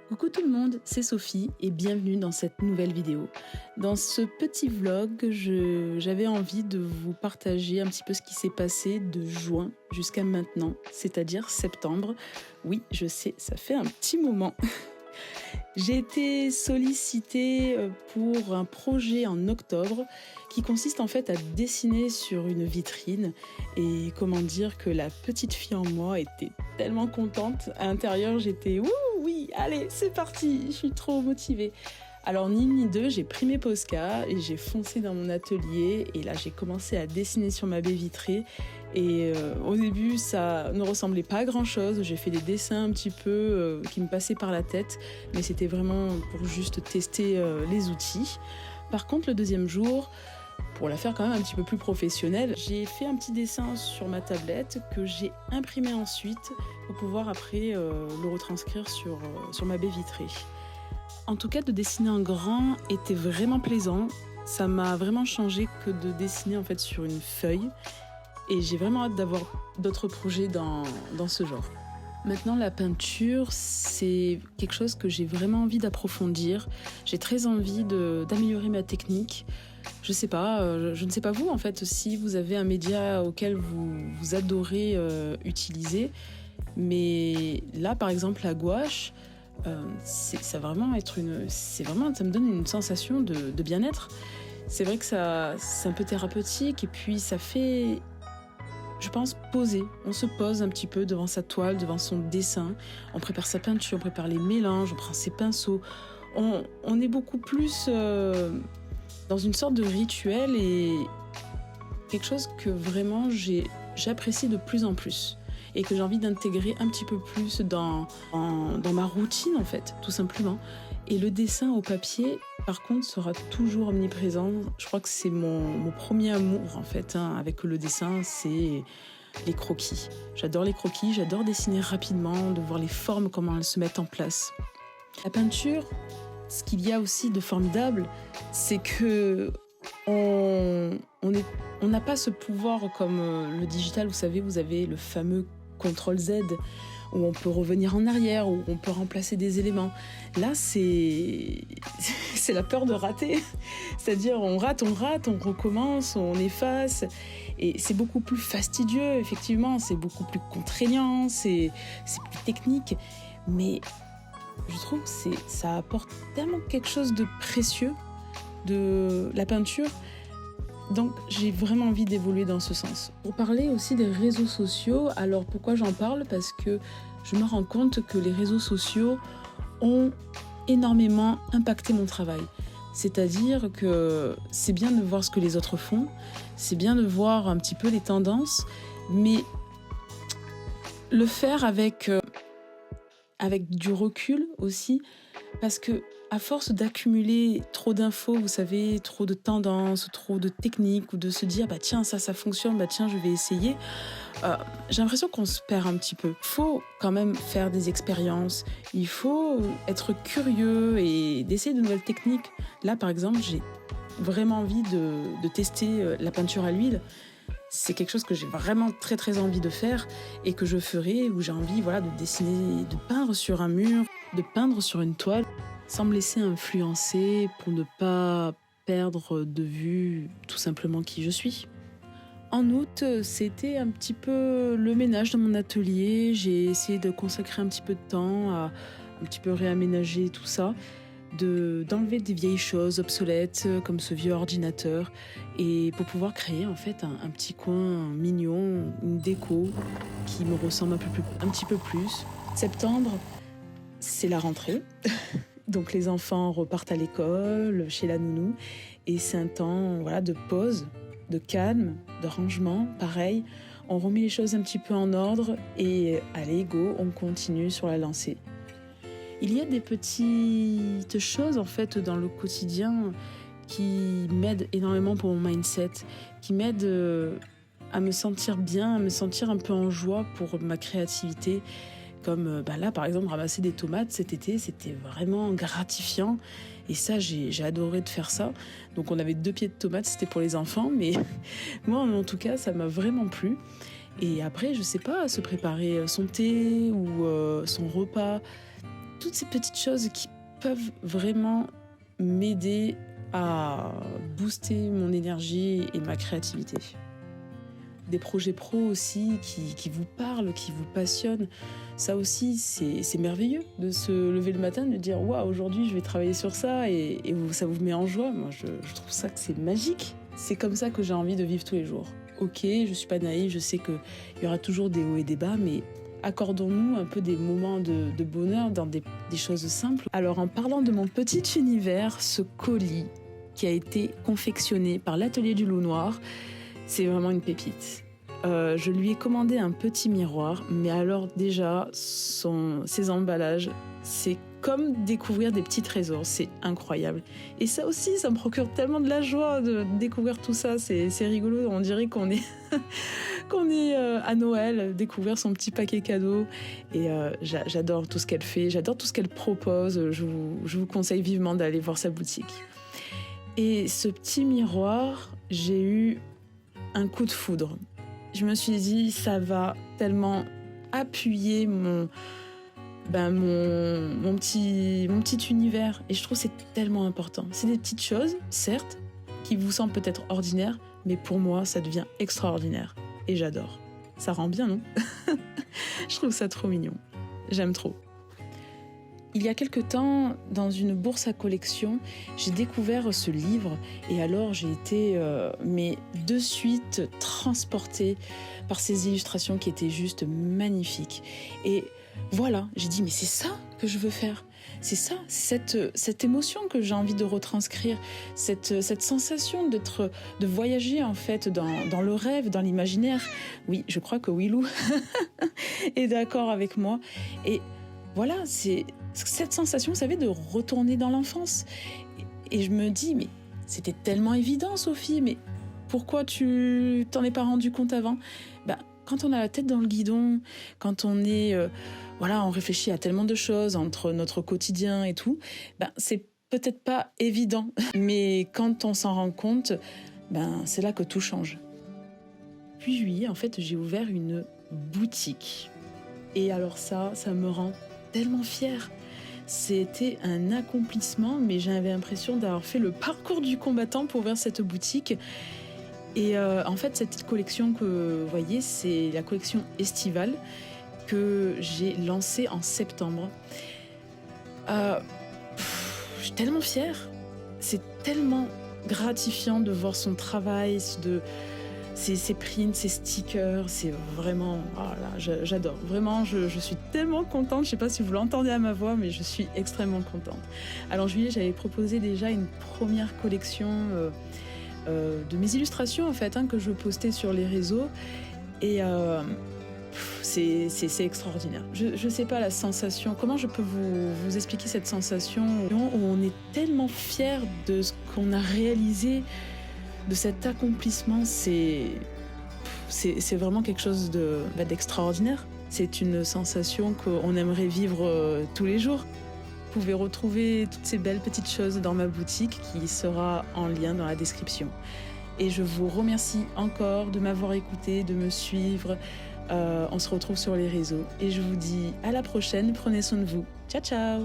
Coucou tout le monde, c'est Sophie et bienvenue dans cette nouvelle vidéo. Dans ce petit vlog, j'avais envie de vous partager un petit peu ce qui s'est passé de juin jusqu'à maintenant, c'est-à-dire septembre. Oui, je sais, ça fait un petit moment. J'ai été sollicitée pour un projet en octobre qui consiste en fait à dessiner sur une vitrine et comment dire que la petite fille en moi était tellement contente. À l'intérieur, j'étais ouh oui, allez, c'est parti, je suis trop motivée. Alors ni deux, j'ai pris mes Posca et j'ai foncé dans mon atelier et là j'ai commencé à dessiner sur ma baie vitrée et au début ça ne ressemblait pas à grand chose, j'ai fait des dessins un petit peu qui me passaient par la tête mais c'était vraiment pour juste tester les outils. Par contre le deuxième jour, pour la faire quand même un petit peu plus professionnelle, j'ai fait un petit dessin sur ma tablette que j'ai imprimé ensuite pour pouvoir après le retranscrire sur ma baie vitrée. En tout cas, de dessiner en grand était vraiment plaisant. Ça m'a vraiment changé que de dessiner en fait sur une feuille. Et j'ai vraiment hâte d'avoir d'autres projets dans ce genre. Maintenant, la peinture, c'est quelque chose que j'ai vraiment envie d'approfondir. J'ai très envie d'améliorer ma technique. Je sais pas, je ne sais pas vous en fait, si vous avez un média auquel vous adorez utiliser. Mais là, par exemple, la gouache, ça vraiment ça me donne une sensation de bien-être. C'est vrai que c'est un peu thérapeutique et puis ça fait, je pense, poser. On se pose un petit peu devant sa toile, devant son dessin. On prépare sa peinture, on prépare les mélanges, on prend ses pinceaux. On est beaucoup plus dans une sorte de rituel et quelque chose que vraiment j'apprécie de plus en plus. Et que j'ai envie d'intégrer un petit peu plus dans ma routine en fait, tout simplement. Et le dessin au papier, par contre, sera toujours omniprésent. Je crois que c'est mon premier amour en fait, avec le dessin, c'est les croquis. J'adore les croquis, j'adore dessiner rapidement, de voir les formes, comment elles se mettent en place. La peinture, ce qu'il y a aussi de formidable, c'est que on n'a pas ce pouvoir comme le digital, vous savez, vous avez le fameux CTRL-Z, où on peut revenir en arrière, où on peut remplacer des éléments. Là, c'est la peur de rater. C'est-à-dire, on rate, on recommence, on efface. Et c'est beaucoup plus fastidieux, effectivement. C'est beaucoup plus contraignant, c'est plus technique. Mais je trouve que ça apporte tellement quelque chose de précieux de la peinture. Donc j'ai vraiment envie d'évoluer dans ce sens. Pour parler aussi des réseaux sociaux, alors pourquoi j'en parle ? Parce que je me rends compte que les réseaux sociaux ont énormément impacté mon travail. C'est-à-dire que c'est bien de voir ce que les autres font, c'est bien de voir un petit peu les tendances, mais le faire avec du recul aussi, parce que à force d'accumuler trop d'infos, vous savez, trop de tendances, trop de techniques, ou de se dire bah tiens ça fonctionne, bah tiens je vais essayer, j'ai l'impression qu'on se perd un petit peu. Il faut quand même faire des expériences, il faut être curieux et d'essayer de nouvelles techniques. Là par exemple, j'ai vraiment envie de tester la peinture à l'huile. C'est quelque chose que j'ai vraiment très très envie de faire et que je ferai, où j'ai envie de dessiner, de peindre sur un mur, de peindre sur une toile, sans me laisser influencer pour ne pas perdre de vue tout simplement qui je suis. En août, c'était un petit peu le ménage dans mon atelier. J'ai essayé de consacrer un petit peu de temps à un petit peu réaménager tout ça, d'enlever des vieilles choses obsolètes comme ce vieux ordinateur et pour pouvoir créer en fait un petit coin mignon, une déco qui me ressemble un petit peu plus. Septembre, c'est la rentrée. Donc les enfants repartent à l'école, chez la nounou, et c'est un temps de pause, de calme, de rangement, pareil. On remet les choses un petit peu en ordre et allez, go, on continue sur la lancée. Il y a des petites choses en fait dans le quotidien qui m'aident énormément pour mon mindset, qui m'aident à me sentir bien, à me sentir un peu en joie pour ma créativité. Comme là, par exemple, ramasser des tomates cet été, c'était vraiment gratifiant. Et ça, j'ai adoré de faire ça. Donc on avait 2 pieds de tomates, c'était pour les enfants. Mais moi, en tout cas, ça m'a vraiment plu. Et après, je sais pas, se préparer son thé ou son repas. toutes ces petites choses qui peuvent vraiment m'aider à booster mon énergie et ma créativité. Des projets pro aussi qui vous parlent, qui vous passionnent. Ça aussi, c'est merveilleux de se lever le matin, de dire « Waouh, aujourd'hui, je vais travailler sur ça » et ça vous met en joie. Moi, je trouve ça que c'est magique. C'est comme ça que j'ai envie de vivre tous les jours. Ok, je suis pas naïve, je sais qu'il y aura toujours des hauts et des bas, mais accordons-nous un peu des moments de bonheur dans des choses simples. Alors, en parlant de mon petit univers, ce colis qui a été confectionné par l'Atelier du Loup Noir, c'est vraiment une pépite. Je lui ai commandé un petit miroir, mais alors déjà, ses emballages, c'est comme découvrir des petits trésors, c'est incroyable. Et ça aussi, ça me procure tellement de la joie de découvrir tout ça, c'est rigolo, on dirait qu'on est, à Noël, découvrir son petit paquet cadeau. Et j'adore tout ce qu'elle fait, j'adore tout ce qu'elle propose, je vous conseille vivement d'aller voir sa boutique. Et ce petit miroir, j'ai eu un coup de foudre. Je me suis dit, ça va tellement appuyer mon petit univers. Et je trouve que c'est tellement important. C'est des petites choses, certes, qui vous semblent peut-être ordinaires, mais pour moi, ça devient extraordinaire. Et j'adore. Ça rend bien, non? Je trouve ça trop mignon. J'aime trop. Il y a quelque temps, dans une bourse à collection, j'ai découvert ce livre et alors j'ai été mais de suite transportée par ces illustrations qui étaient juste magnifiques. Et voilà, j'ai dit mais c'est ça que je veux faire. C'est ça, cette émotion que j'ai envie de retranscrire, cette sensation de voyager en fait dans le rêve, dans l'imaginaire. Oui, je crois que Willou est d'accord avec moi. Et voilà, c'est cette sensation, vous savez, de retourner dans l'enfance. Et je me dis, mais c'était tellement évident, Sophie, mais pourquoi tu t'en es pas rendu compte avant? Quand on a la tête dans le guidon, quand on est, on réfléchit à tellement de choses entre notre quotidien et tout, c'est peut-être pas évident. Mais quand on s'en rend compte, c'est là que tout change. Puis juillet, en fait, j'ai ouvert une boutique. Et alors ça me rend tellement fière. C'était un accomplissement, mais j'avais l'impression d'avoir fait le parcours du combattant pour ouvrir cette boutique. Et en fait, cette collection que vous voyez, c'est la collection estivale que j'ai lancée en septembre. Je suis tellement fière. C'est tellement gratifiant de voir son travail, ses prints, ses stickers, c'est vraiment... j'adore. Vraiment, je suis tellement contente. Je ne sais pas si vous l'entendez à ma voix, mais je suis extrêmement contente. Alors, en juillet, j'avais proposé déjà une première collection de mes illustrations, en fait, que je postais sur les réseaux. Et c'est extraordinaire. Je ne sais pas la sensation. Comment je peux vous expliquer cette sensation où on est tellement fier de ce qu'on a réalisé, de cet accomplissement, c'est vraiment quelque chose d'extraordinaire. C'est une sensation qu'on aimerait vivre tous les jours. Vous pouvez retrouver toutes ces belles petites choses dans ma boutique qui sera en lien dans la description. Et je vous remercie encore de m'avoir écouté, de me suivre. On se retrouve sur les réseaux. Et je vous dis à la prochaine. Prenez soin de vous. Ciao, ciao!